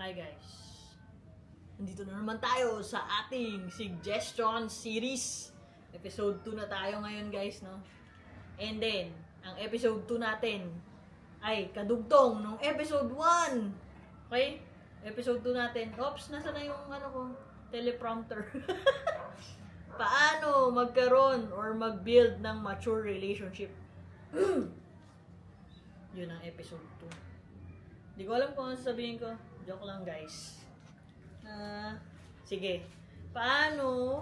Hi guys, nandito na naman tayo sa ating suggestion series. Episode 2 na tayo ngayon guys, no? And then, ang episode 2 natin ay kadugtong nung episode 1. Okay? Episode 2 natin. Oops, nasa na yung teleprompter. Paano magkaroon or mag-build ng mature relationship? Yun ang episode 2. Di ko alam kung ano sasabihin ko. Joke lang guys. Sige. Paano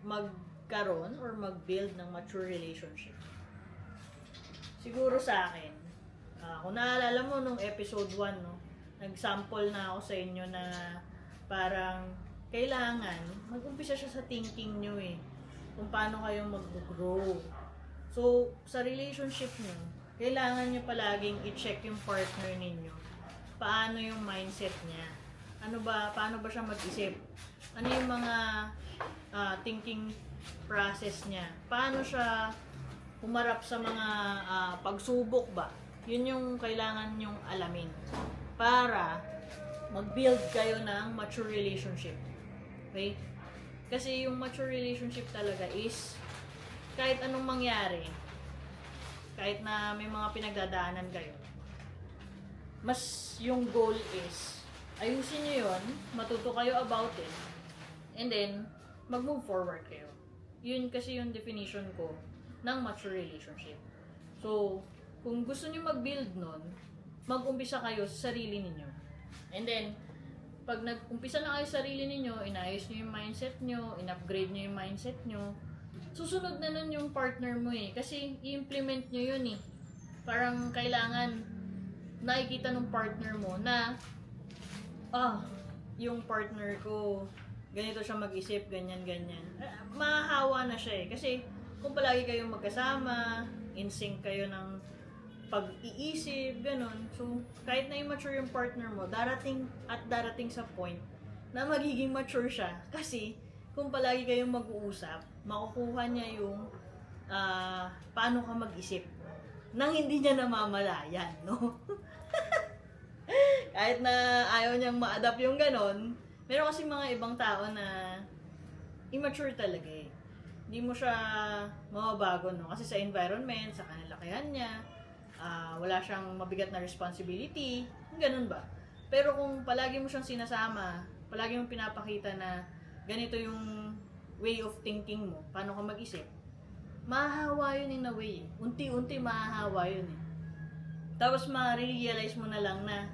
magkaroon or mag-build ng mature relationship? Siguro sa akin, kung naalala mo nung episode 1, no, nag-sample na ako sa inyo na parang kailangan mag-umpisa siya sa thinking nyo kung paano kayo mag-grow. So, sa relationship nyo, kailangan nyo palaging i-check yung partner ninyo. Paano yung mindset niya? Paano ba siya mag-isip? Ano yung mga thinking process niya? Paano siya humarap sa mga pagsubok ba? Yun yung kailangan nyong alamin para mag-build kayo ng mature relationship. Okay? Kasi yung mature relationship talaga is kahit anong mangyari, kahit na may mga pinagdadaanan kayo, mas yung goal is ayusin nyo yun, matuto kayo about it, and then mag-move forward kayo. Yun kasi yung definition ko ng mature relationship. So, kung gusto nyo mag-build nun, mag-umpisa kayo sa sarili ninyo. And then, pag nag-umpisa na kayo sa sarili ninyo, inayos nyo yung mindset nyo, in-upgrade nyo yung mindset nyo, susunod na nun yung partner mo kasi i-implement nyo yun Parang kailangan nakikita ng partner mo na yung partner ko ganito siya mag-isip, ganyan. Mahahawa na siya kasi kung palagi kayong magkasama, in sync kayo ng pag-iisip, ganon. So, kahit na immature yung partner mo, darating sa point na magiging mature siya. Kasi, kung palagi kayong mag-uusap, makukuha niya yung paano ka mag-isip nang hindi niya namamalayan, no? Kahit na ayaw niyang ma-adapt yung ganon, meron kasi mga ibang tao na immature talaga Hindi mo siya mababago, no? Kasi sa environment, sa kanalakihan niya, wala siyang mabigat na responsibility, ganun ba? Pero kung palagi mo siyang sinasama, palagi mong pinapakita na ganito yung way of thinking mo, paano ka mag-isip, mahahawa yun in a way. Unti-unti mahahawa yun Tapos ma-realize mo na lang na,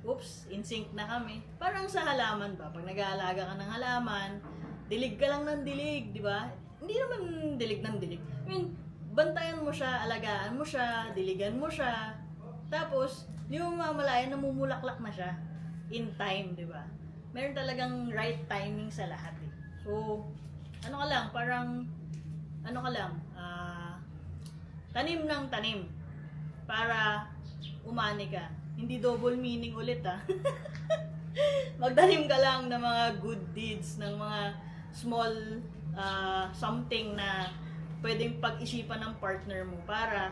oops, in sync na kami. Parang sa halaman ba? Pag nag-aalaga ka ng halaman, dilig ka lang ng dilig, di ba? Hindi naman dilig ng dilig. I mean, bantayan mo siya, alagaan mo siya, diligan mo siya. Tapos, di mo mamalayan, namumulaklak na siya in time, di ba? Meron talagang right timing sa lahat So, tanim ng tanim para umani ka. Hindi double meaning ulit Magtanim ka lang ng mga good deeds, ng mga small something na pwedeng pag-isipan ng partner mo para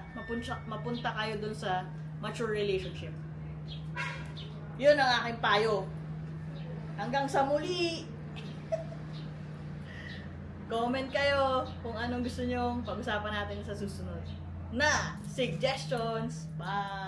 mapunta kayo dun sa mature relationship. Yun ang aking payo. Hanggang sa muli! Comment kayo kung anong gusto nyong pag-usapan natin sa susunod na suggestions. Bye!